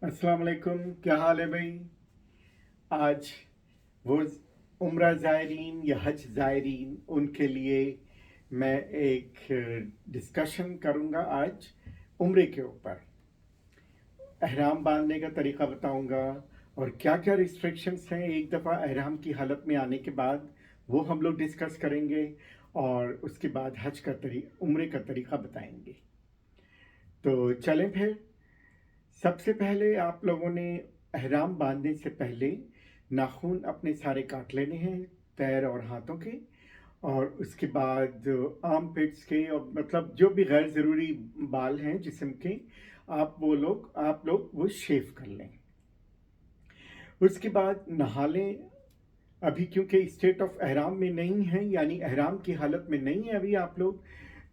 अस्सलाम वालेकुम, क्या हाल है भाई। आज वो उम्रा ज़ायरीन या हज ज़ायरीन उनके लिए मैं एक डिस्कशन करूँगा आज उम्रे के ऊपर। एहराम बांधने का तरीक़ा बताऊँगा और क्या क्या रिस्ट्रिक्शंस हैं एक दफ़ा एहराम की हालत में आने के बाद, वो हम लोग डिस्कस करेंगे। और उसके बाद हज का उम्रे का तरीक़ा बताएंगे। तो चलें फिर। सबसे पहले आप लोगों ने एहराम बांधने से पहले नाखून अपने सारे काट लेने हैं, पैर और हाथों के। और उसके बाद आर्म पिट्स के और मतलब जो भी गैर ज़रूरी बाल हैं जिस्म के, आप लोग वो शेव कर लें। उसके बाद नहा लें। अभी क्योंकि स्टेट ऑफ एहराम में नहीं है, यानी एहराम की हालत में नहीं है अभी आप लोग,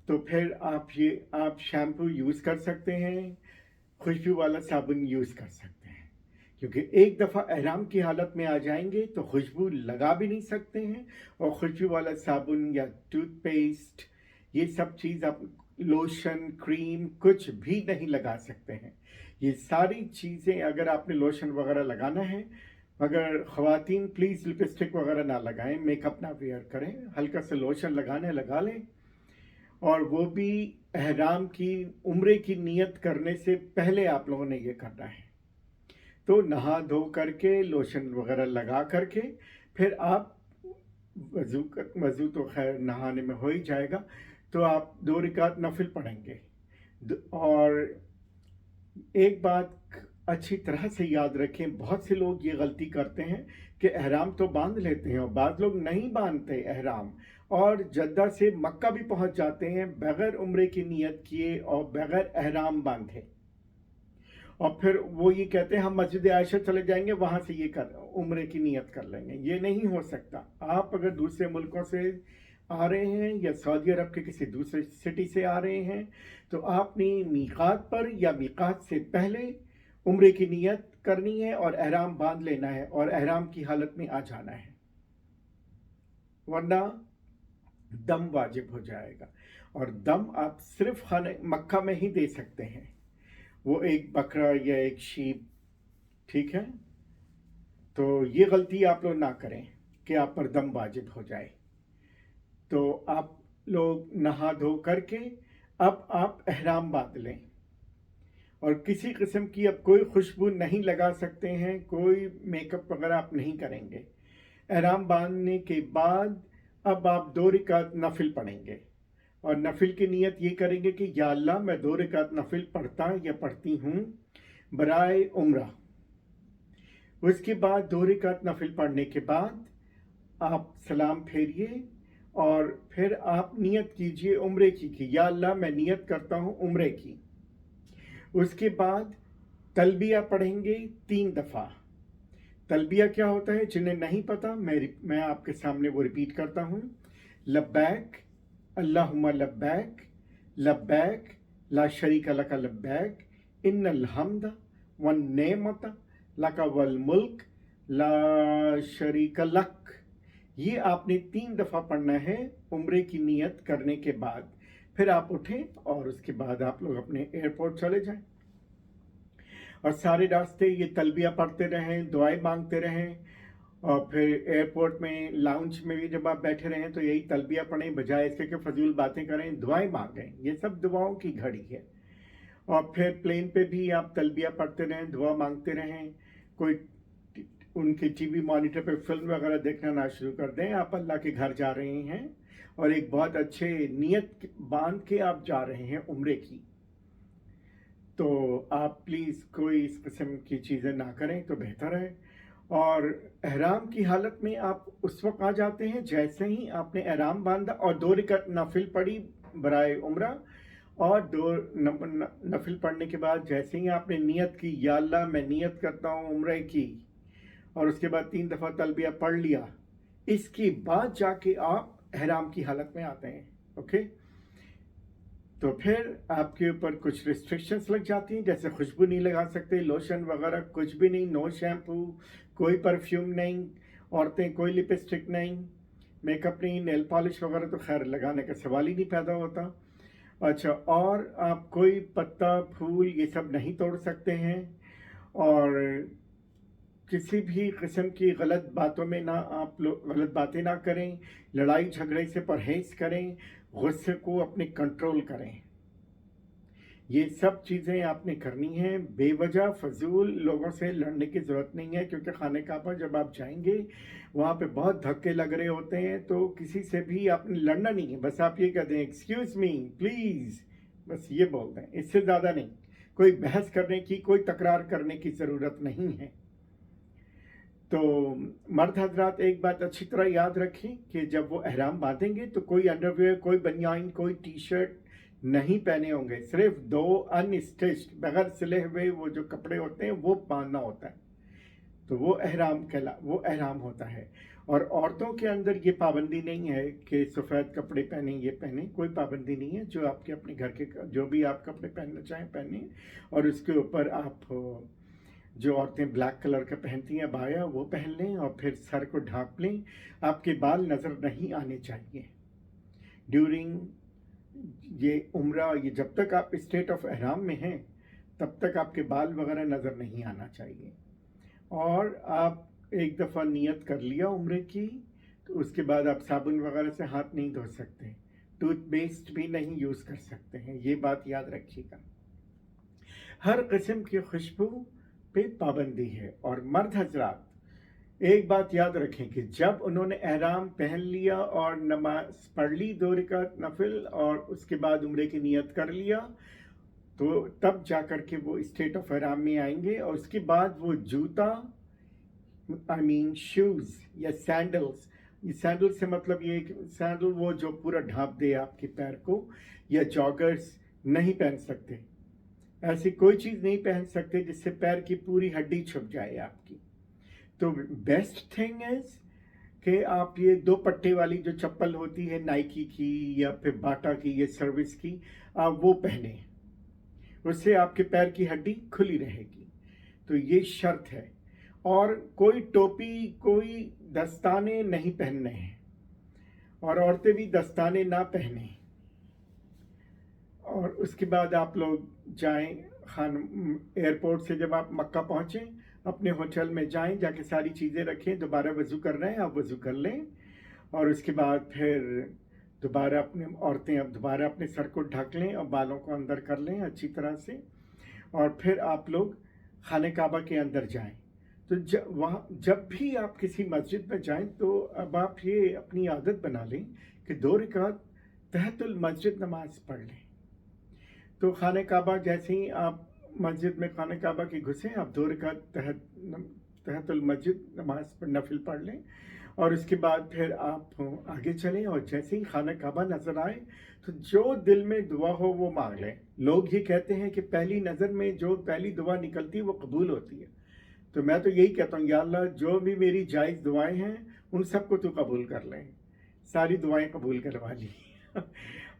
तो फिर आप शैम्पू यूज़ कर सकते हैं, खुशबू वाला साबुन यूज़ कर सकते हैं। क्योंकि एक दफ़ा एहराम की हालत में आ जाएंगे तो खुशबू लगा भी नहीं सकते हैं, और खुशबू वाला साबुन या टूथपेस्ट, ये सब चीज़ आप, लोशन, क्रीम, कुछ भी नहीं लगा सकते हैं। ये सारी चीज़ें अगर आपने लोशन वगैरह लगाना है, मगर ख़वातीन प्लीज़ लिपस्टिक वगैरह ना लगाएं, मेकअप ना वेयर करें, हल्का सा लोशन लगाना है लगा लें। और वो भी एहराम की उम्रे की नियत करने से पहले आप लोगों ने ये करना है। तो नहा धो करके लोशन वगैरह लगा करके फिर आप वज़ू तो खैर नहाने में हो ही जाएगा, तो आप 2 रकात नफिल पढ़ेंगे। और एक बात अच्छी तरह से याद रखें, बहुत से लोग ये गलती करते हैं कि एहराम तो बांध लेते हैं और बाद लोग नहीं बांधते एहराम, और जद्दा से मक्का भी पहुंच जाते हैं बगैर उम्रे की नियत किए और बगैर एहराम बांधे। और फिर वो ये कहते हैं हम मस्जिद आयशा चले जाएंगे, वहां से ये कर उम्रे की नियत कर लेंगे। ये नहीं हो सकता। आप अगर दूसरे मुल्कों से आ रहे हैं या सऊदी अरब के किसी दूसरे सिटी से आ रहे हैं, तो आपने मीकात पर या मीकात से पहले उम्रे की नियत करनी है और एहराम बांध लेना है और एहराम की हालत में आ जाना है, वरना दम वाजिब हो जाएगा। और दम आप सिर्फ खाने मक्का में ही दे सकते हैं, वो एक बकरा या एक शीप, ठीक है। तो ये गलती आप लोग ना करें कि आप पर दम वाजिब हो जाए। तो आप लोग नहा धो करके अब आप एहराम बांध लें, और किसी किस्म की अब कोई खुशबू नहीं लगा सकते हैं, कोई मेकअप वगैरह आप नहीं करेंगे। एहराम बांधने के बाद अब आप 2 रकात नफिल पढ़ेंगे, और नफिल की नियत ये करेंगे कि या अल्लाह मैं 2 रकात नफिल पढ़ता या पढ़ती हूँ बराए उम्रा। उसके बाद 2 रकात नफिल पढ़ने के बाद आप सलाम फेरिए और फिर आप नियत कीजिए उम्रे की कि या अल्लाह मैं नियत करता हूँ उम्रे की। उसके बाद तलबिया पढ़ेंगे 3 दफ़ा। तलबिया क्या होता है, जिन्हें नहीं पता मैं आपके सामने वो रिपीट करता हूँ। लब्बैक अल्लाहुम्मा लब्बैक, लब्बैक ला शरीका लका लब्बैक, इन्नल हम्द वन नेमत लका वल मुल्क ला शरीका लक। ये आपने 3 दफ़ा पढ़ना है उम्रे की नियत करने के बाद। फिर आप उठें और उसके बाद आप लोग अपने एयरपोर्ट चले जाएं, और सारे रास्ते ये तलबिया पढ़ते रहें, दुआएं मांगते रहें। और फिर एयरपोर्ट में लाउंज में भी जब आप बैठे रहें तो यही तलबिया पढ़ें, बजाय इसके कि फजूल बातें करें, दुआएं मांगें। ये सब दुआओं की घड़ी है। और फिर प्लेन पे भी आप तलबिया पढ़ते रहें, दुआ मांगते रहें। कोई उनके टीवी मॉनिटर पे फिल्म वगैरह देखना ना शुरू कर दें। आप अल्लाह के घर जा रहे हैं और एक बहुत अच्छे नियत बांध के आप जा रहे हैं उम्रे की, तो आप प्लीज़ कोई इस किस्म की चीज़ें ना करें तो बेहतर है। और एहराम की हालत में आप उस वक्त आ जाते हैं जैसे ही आपने एहराम बांधा और 2 रकात नफिल पढ़ी बराए उम्रा, और 2 नफिल पढ़ने के बाद जैसे ही आपने नियत की या अल्लाह मैं नियत करता हूँ उम्रे की, और उसके बाद 3 दफ़ा तलबिया पढ़ लिया, इसके बाद जाके आप एहराम की हालत में आते हैं। ओके, तो फिर आपके ऊपर कुछ रिस्ट्रिक्शंस लग जाती हैं, जैसे खुशबू नहीं लगा सकते, लोशन वगैरह कुछ भी नहीं, नो शैम्पू, कोई परफ्यूम नहीं, औरतें कोई लिपस्टिक नहीं, मेकअप नहीं, नेल पॉलिश वगैरह तो खैर लगाने का सवाल ही नहीं पैदा होता। अच्छा, और आप कोई पत्ता फूल ये सब नहीं तोड़ सकते हैं, और किसी भी किस्म की गलत बातों में ना आप लोग गलत बातें ना करें, लड़ाई झगड़े से परहेज करें, गुस्से को अपने कंट्रोल करें। ये सब चीज़ें आपने करनी हैं। बेवजह फजूल लोगों से लड़ने की ज़रूरत नहीं है, क्योंकि खाने काबा जब आप जाएंगे वहाँ पे बहुत धक्के लग रहे होते हैं, तो किसी से भी आपने लड़ना नहीं है। बस आप ये कह दें एक्सक्यूज़ मी प्लीज़, बस ये बोल दें, इससे ज़्यादा नहीं। कोई बहस करने की, कोई तकरार करने की ज़रूरत नहीं है। तो मर्द हजरात एक बात अच्छी तरह याद रखें कि जब वो एहराम बांधेंगे तो कोई अंडरवेयर, कोई बनियान, कोई टी शर्ट नहीं पहने होंगे। सिर्फ 2 अनस्टिच्ड बगैर सिले हुए वो जो कपड़े होते हैं वो बांधना होता है। तो वो एहराम होता है। और औरतों के अंदर ये पाबंदी नहीं है कि सफ़ेद कपड़े पहने, ये पहने, कोई पाबंदी नहीं है। जो आपके अपने घर के जो भी आप कपड़े पहनना चाहें पहने, और उसके ऊपर आप जो औरतें ब्लैक कलर का पहनती हैं बाया, वो पहन लें और फिर सर को ढांप लें। आपके बाल नज़र नहीं आने चाहिए ड्यूरिंग ये उम्रा। ये जब तक आप स्टेट ऑफ एहराम में हैं तब तक आपके बाल वगैरह नज़र नहीं आना चाहिए। और आप एक दफ़ा नियत कर लिया उम्रे की, तो उसके बाद आप साबुन वगैरह से हाथ नहीं धो सकते, टूथपेस्ट भी नहीं यूज़ कर सकते हैं। ये बात याद रखिएगा। हर किस्म की खुशबू पे पाबंदी है। और मर्द हजरात एक बात याद रखें कि जब उन्होंने एहराम पहन लिया और नमाज पढ़ ली 2 रकात नफिल, और उसके बाद उम्रे की नियत कर लिया, तो तब जाकर के वो स्टेट ऑफ एहराम में आएंगे। और उसके बाद वो जूता, शूज़ या सैंडल्स, ये सैंडल से मतलब ये सैंडल वो जो पूरा ढांप दे आपके पैर को, या जॉगर्स नहीं पहन सकते। ऐसी कोई चीज़ नहीं पहन सकते जिससे पैर की पूरी हड्डी छुप जाए आपकी। तो बेस्ट थिंग इज़ कि आप ये 2 पट्टे वाली जो चप्पल होती है नाइकी की या फिर बाटा की या सर्विस की, आप वो पहने, उससे आपके पैर की हड्डी खुली रहेगी। तो ये शर्त है। और कोई टोपी, कोई दस्ताने नहीं पहनने हैं, और औरतें भी दस्ताने ना पहने। और उसके बाद आप लोग जाएं एयरपोर्ट से जब आप मक्का पहुँचें, अपने होटल में जाएं, जाके सारी चीज़ें रखें। दोबारा वज़ू कर रहे हैं आप वज़ू कर लें, और उसके बाद फिर दोबारा औरतें अब दोबारा अपने सर को ढक लें और बालों को अंदर कर लें अच्छी तरह से। और फिर आप लोग खाने काबा के अंदर जाएं। तो जब भी आप किसी मस्जिद में जाएं, तो अब आप ये अपनी आदत बना लें कि 2 रकात तहतुल मस्जिद नमाज पढ़ लें। तो खाने काबा जैसे ही आप मस्जिद में खाने काबा के घुसे, आप 2 रकात तहतुल मस्जिद नमाज पर नफिल पढ़ लें। और उसके बाद फिर आप आगे चलें, और जैसे ही खाना काबा नज़र आए तो जो दिल में दुआ हो वो मांग लें। लोग ये कहते हैं कि पहली नज़र में जो पहली दुआ निकलती है वो कबूल होती है। तो मैं तो यही कहता हूँ, या अल्लाह जो भी मेरी जायज़ दुआएं हैं उन सबको तू कबूल कर लें। सारी दुआएं कबूल करवा ली।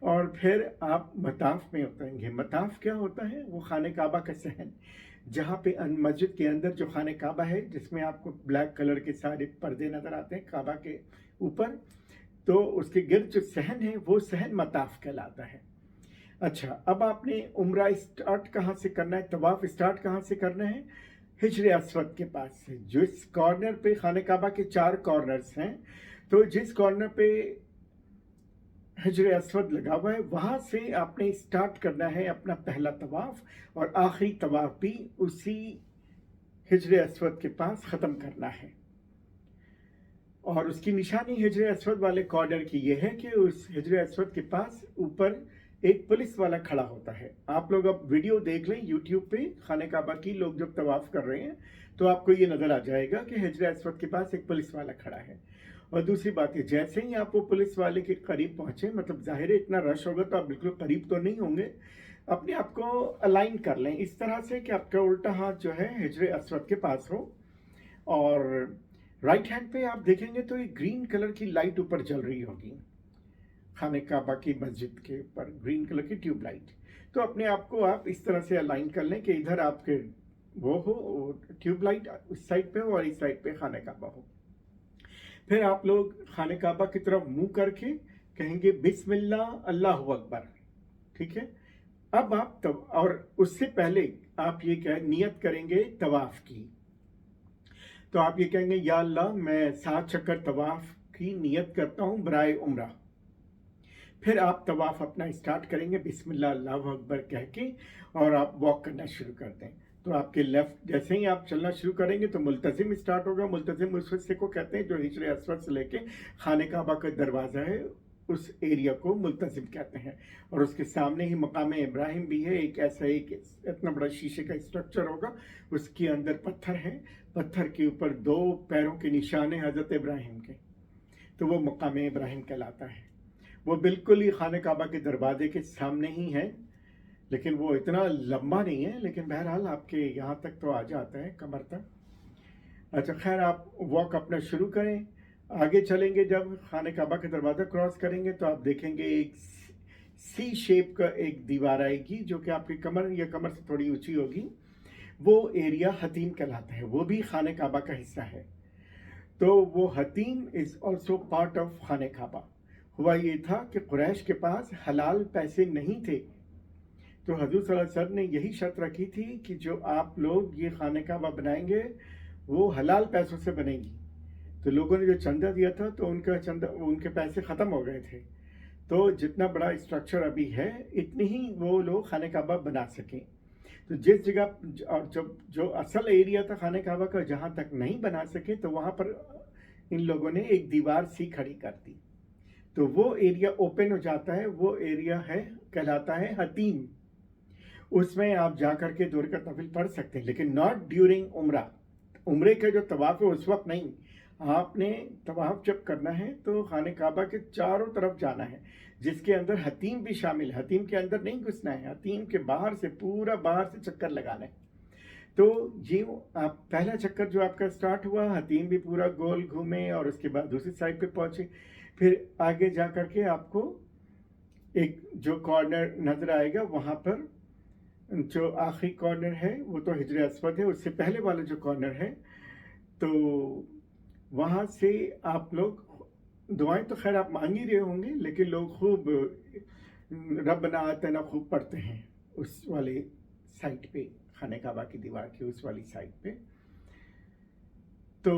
और फिर आप मताफ में उतरेंगे। मताफ क्या होता है? वो खाने काबा का सहन, जहाँ पे मस्जिद के अंदर जो खाने काबा है, जिसमें आपको ब्लैक कलर के सारे पर्दे नज़र आते हैं काबा के ऊपर, तो उसके गिर्द जो सहन है वो सहन मताफ कहलाता है। अच्छा, अब आपने उम्रा स्टार्ट कहाँ से करना है, तवाफ स्टार्ट कहाँ से करना है? हिजर अस्वद के पास से। जिस कॉर्नर पे खाने काबा के 4 कॉर्नर्स हैं, तो जिस कॉर्नर पे हिजर अस्वद लगा हुआ है वहाँ से आपने स्टार्ट करना है अपना पहला तवाफ, और आखिरी तवाफ भी उसी हिजर अस्वद के पास ख़त्म करना है। और उसकी निशानी हिजर अस्वद वाले कॉर्नर की ये है कि उस हिजर अस्वद के पास ऊपर एक पुलिस वाला खड़ा होता है। आप लोग अब वीडियो देख लें यूट्यूब पे, खाने काबा की लोग जब तवाफ कर रहे हैं तो आपको ये नज़र आ जाएगा कि हिजर अस्वद के पास एक पुलिस वाला खड़ा है। और दूसरी बात है, जैसे ही आप वो पुलिस वाले के करीब पहुँचे, मतलब ज़ाहिर है इतना रश होगा तो आप बिल्कुल करीब तो नहीं होंगे, अपने आप को अलाइन कर लें इस तरह से कि आपका उल्टा हाथ जो है हिजर अस्वद के पास हो। और राइट हैंड पे आप देखेंगे तो एक ग्रीन कलर की लाइट ऊपर जल रही होगी, खाने काबा की मस्जिद के ऊपर ग्रीन कलर की ट्यूब लाइट। तो अपने आप को आप इस तरह से अलाइन कर लें कि इधर आपके वो हो ट्यूब लाइट, उस साइड पे हो और इस साइड पे खाने काबा हो। फिर आप लोग खाने काबा की तरफ मुंह करके कहेंगे बिस्मिल्लाह अल्लाहु अकबर, ठीक है। अब आप तब, और उससे पहले आप ये नियत करेंगे तवाफ की। तो आप ये कहेंगे या अल्लाह मैं 7 चक्कर तवाफ की नियत करता हूँ बराए उम्रा। फिर आप तवाफ अपना स्टार्ट करेंगे बिस्मिल्लाह अल्लाहु अकबर कह के, और आप वॉक करना शुरू कर दें। तो आपके लेफ्ट जैसे ही आप चलना शुरू करेंगे तो मुल्तजिम स्टार्ट होगा। मुल्तजिम उस हिस्से को कहते हैं जो हिजर असवद से लेके खाने काबा का दरवाज़ा है, उस एरिया को मुल्तजिम कहते हैं। और उसके सामने ही मकाम इब्राहिम भी है, एक ऐसा एक इतना बड़ा शीशे का स्ट्रक्चर होगा, उसके अंदर पत्थर है, पत्थर के ऊपर 2 पैरों के निशान हैं हज़रत इब्राहिम के, तो वो मकाम इब्राहिम कहलाता है। वो बिल्कुल ही खाने काबा के दरवाजे के सामने ही है, लेकिन वो इतना लंबा नहीं है, लेकिन बहरहाल आपके यहाँ तक तो आ जाता है, कमर तक। अच्छा खैर, आप वॉक अपना शुरू करें। आगे चलेंगे, जब खाने काबा का दरवाज़ा क्रॉस करेंगे तो आप देखेंगे एक सी शेप का एक दीवार आएगी जो कि आपकी कमर या कमर से थोड़ी ऊंची होगी। वो एरिया हतीम कहलाता है, वो भी खाने काबा का हिस्सा है। तो वो हतीम इज़ ऑल्सो पार्ट ऑफ खाने काबा। हुआ ये था कि कुरैश के पास हलाल पैसे नहीं थे, तो हजूर सल्लल्लाहु अलैहि वसल्लम ने यही शर्त रखी थी कि जो आप लोग ये खाने काबा बनाएंगे वो हलाल पैसों से बनेगी। तो लोगों ने जो चंदा दिया था तो उनके पैसे ख़त्म हो गए थे, तो जितना बड़ा स्ट्रक्चर अभी है इतनी ही वो लोग खाने काबा बना सकें। तो जिस जगह और जब जो असल एरिया था खाने काबा का जहाँ तक नहीं बना सके, तो वहाँ पर इन लोगों ने एक दीवार सी खड़ी कर दी, तो वो एरिया ओपन हो जाता है। वो एरिया है कहलाता है हतीम। उसमें आप जा कर के 2 रकात नफिल पढ़ सकते हैं, लेकिन नॉट ड्यूरिंग उम्रा। उम्रे का जो तवाफ है उस वक्त नहीं। आपने तवाफ जब करना है तो खाने काबा के चारों तरफ जाना है, जिसके अंदर हतीम भी शामिल है। हतीम के अंदर नहीं घुसना है, हतीम के बाहर से पूरा बाहर से चक्कर लगाना है। तो ये आप पहला चक्कर जो आपका स्टार्ट हुआ, हतीम भी पूरा गोल घूमे और उसके बाद दूसरी साइड पे पहुंचे। फिर आगे जा कर के आपको एक जो कॉर्नर नजर आएगा, वहाँ पर जो आखिरी कॉर्नर है वो तो हिजर असवद है, उससे पहले वाला जो कॉर्नर है, तो वहाँ से आप लोग दुआएं तो खैर आप मांग ही रहे होंगे, लेकिन लोग खूब रब्बना आतना खूब पढ़ते हैं उस वाले साइड पे, खाने काबा की दीवार की उस वाली साइड पे। तो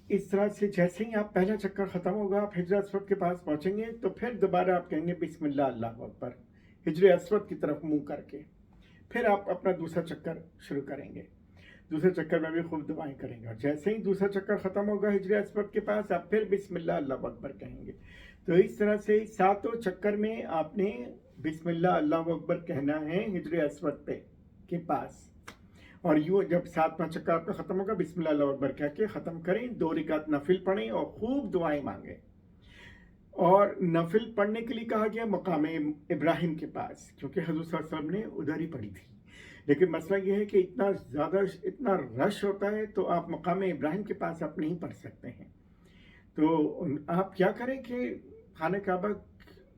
इस तरह से जैसे ही आप पहला चक्कर ख़त्म होगा, आप हिजर असवद के पास पहुँचेंगे, तो फिर दोबारा आप कहेंगे बिस्मिल्लाह अल्लाहु अकबर, हिजर असवद की तरफ मुंह करके। फिर आप अपना दूसरा चक्कर शुरू करेंगे। दूसरे चक्कर में भी खूब दुआएं करेंगे, और जैसे ही दूसरा चक्कर ख़त्म होगा हिजर असवद के पास, आप फिर बिस्मिल्लाह अल्लाहु अकबर कहेंगे। तो इस तरह से 7 चक्कर में आपने बिस्मिल्लाह अल्लाहु अकबर कहना है हिजर असवद पे के पास। और यूँ जब 7वां चक्कर आपका ख़त्म होगा, बिस्मिल्लाह अल्लाहु अकबर कह के ख़त्म करें, 2 रकात नफिल पढ़ें और खूब दुआएं मांगें। और नफिल पढ़ने के लिए कहा गया मकाम इब्राहिम के पास, क्योंकि हज़रत सल्लल्लाहु अलैहि वसल्लम ने उधर ही पढ़ी थी। लेकिन मसला ये है कि इतना ज़्यादा इतना रश होता है, तो आप मकाम इब्राहिम के पास आप नहीं पढ़ सकते हैं। तो आप क्या करें कि खाने काबा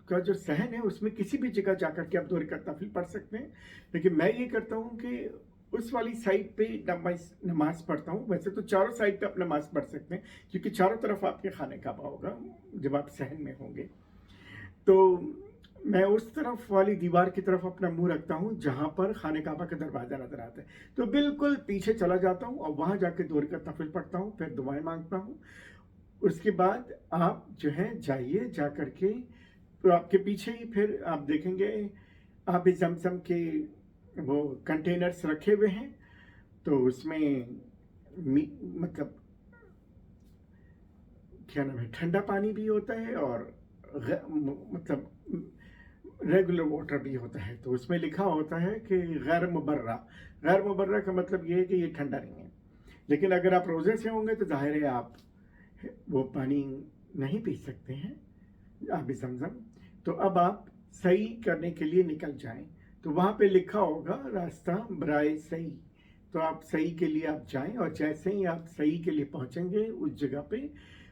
का जो सहन है उसमें किसी भी जगह जाकर के आप 2 रकात नफिल पढ़ सकते हैं। लेकिन मैं ये करता हूँ कि उस वाली साइड पे नमाज पढ़ता हूँ। वैसे तो चारों साइड पे आप नमाज पढ़ सकते हैं, क्योंकि चारों तरफ आपके खाने काबा होगा जब आप सहन में होंगे। तो मैं उस तरफ वाली दीवार की तरफ अपना मुंह रखता हूँ जहाँ पर खाने काबा का दरवाज़ा नज़र आता है, तो बिल्कुल पीछे चला जाता हूँ और वहाँ जाके 2 रकात नफिल पढ़ता हूँ, फिर दुआएं मांगता हूँ। उसके बाद आप जो है जाइए, जा कर के तो आपके पीछे ही फिर आप देखेंगे आप ज़मज़म के वो कंटेनर्स रखे हुए हैं, तो उसमें मतलब क्या नाम है, ठंडा पानी भी होता है और मतलब रेगुलर वाटर भी होता है। तो उसमें लिखा होता है कि गैर मुबर्रा। गैर मुबर्रा का मतलब ये है कि ये ठंडा नहीं है। लेकिन अगर आप रोज़े से होंगे तो जाहिर है आप वो पानी नहीं पी सकते हैं, आब ज़मज़म। तो अब आप सही करने के लिए निकल जाएं, तो वहाँ पे लिखा होगा रास्ता बराए सही, तो आप सही के लिए आप जाएं। और जैसे ही आप सही के लिए पहुँचेंगे उस जगह पे,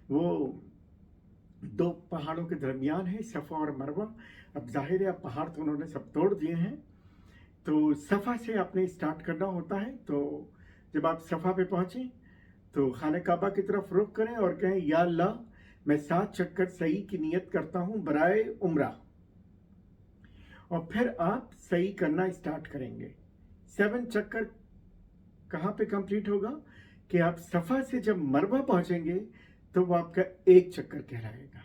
वो 2 पहाड़ों के दरमियान है, सफ़ा और मरवा। अब जाहिर है अब पहाड़ तो उन्होंने सब तोड़ दिए हैं, तो सफ़ा से आपने स्टार्ट करना होता है। तो जब आप सफ़ा पे पहुँचें तो खाने काबा की तरफ रुख करें और कहें या अल्लाह मैं 7 चक्कर सही की नियत करता हूँ बराए उम्रा। और फिर आप सही करना स्टार्ट करेंगे, 7 चक्कर कहाँ पे कंप्लीट होगा कि आप सफ़ा से जब मरवा पहुंचेंगे तो वो आपका एक चक्कर कहलाएगा।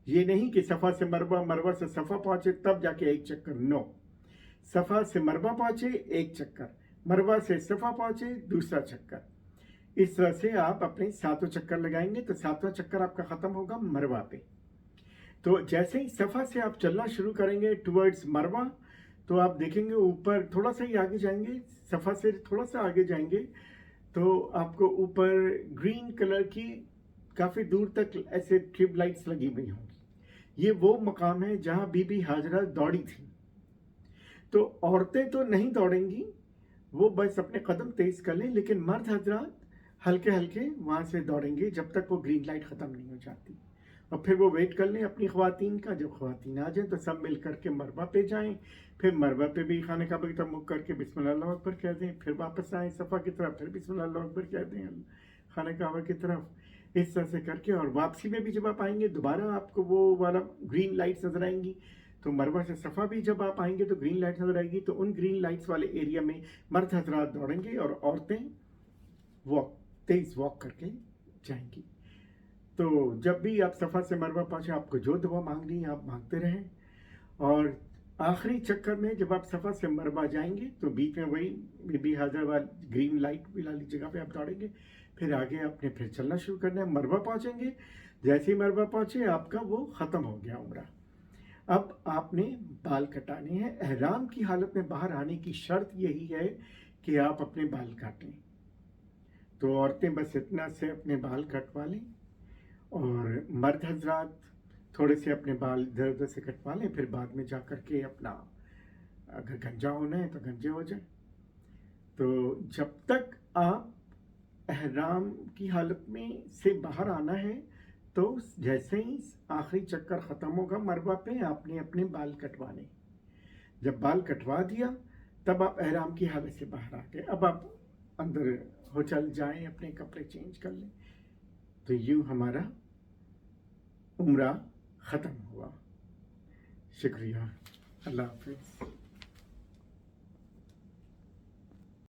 ये नहीं कि सफ़ा से मरवा, मरवा से सफ़ा पहुंचे तब जाके एक चक्कर, नो। सफ़ा से मरवा पहुंचे एक चक्कर, मरवा से सफ़ा पहुंचे दूसरा चक्कर। इस तरह से आप अपने 7 चक्कर लगाएंगे तो 7वां चक्कर आपका ख़त्म होगा मरवा पे। तो जैसे ही सफ़ा से आप चलना शुरू करेंगे टुवर्ड्स मरवा, तो आप देखेंगे ऊपर थोड़ा सा ही आगे जाएंगे, सफ़ा से थोड़ा सा आगे जाएंगे तो आपको ऊपर ग्रीन कलर की काफ़ी दूर तक ऐसे ट्यूब लाइट्स लगी हुई होंगी। ये वो मकाम है जहाँ बीबी हाजरा दौड़ी थी। तो औरतें तो नहीं दौड़ेंगी, वो बस अपने कदम तेज कर लें, लेकिन मर्द हजरात हल्के हल्के वहाँ से दौड़ेंगे जब तक वो ग्रीन लाइट ख़त्म नहीं हो जाती। और फिर वो वेट कर लें अपनी ख्वातीन का। जब ख्वातीन आ जाएं तो सब मिल करके मरवा पे जाएं। फिर मरवा पे भी खाने काबा की तरफ मुख करके बिस्मिल्लाह अल्लाहु अकबर कह दें। फिर वापस आएँ सफ़ा की तरफ, फिर बिस्मिल्लाह अल्लाहु अकबर कह दें खाने काबा की तरफ। इस तरह से करके और वापसी में भी जब आप आएंगे दोबारा आपको वो वाला ग्रीन लाइट्स नज़र आएंगी। तो मरवा से सफ़ा भी जब आप आएंगे तो ग्रीन लाइट्स नज़र आएगी। तो उन ग्रीन लाइट्स वाले एरिया में मर्द हजरात दौड़ेंगे और औरतें तेज़ वॉक करके जाएंगी। तो जब भी आप सफ़ा से मरवा पहुँचे, आपको जो दुआ मांगनी है आप मांगते रहें। और आखिरी चक्कर में जब आप सफ़ा से मरवा जाएंगे तो बीच में वही बीबी हाजरा वाली ग्रीन लाइट वाली जगह पे आप दौड़ेंगे। फिर आगे आपने फिर चलना शुरू करना है, मरवा पहुँचेंगे। जैसे ही मरवा पहुँचे आपका वो ख़त्म हो गया उम्रा। अब आपने बाल कटाने हैं। एहराम की हालत में बाहर आने की शर्त यही है कि आप अपने बाल काटें। तो औरतें बस इतना से अपने बाल कटवा लें और मर्द हजरात थोड़े से अपने बाल इधर उधर से कटवा लें। फिर बाद में जा कर के अपना अगर गंजा होना है तो गंजे हो जाए। तो जब तक आप एहराम की हालत में से बाहर आना है तो जैसे ही आखिरी चक्कर ख़त्म होगा मरवा पे, आपने अपने बाल कटवाने। जब बाल कटवा दिया तब आप एहराम की हालत से बाहर आ गए। अब आप अंदर हो चल जाएं, अपने कपड़े चेंज कर लें। तो यूँ हमारा उम्रा ख़त्म हुआ। शुक्रिया। अल्लाह हाफ़िज़।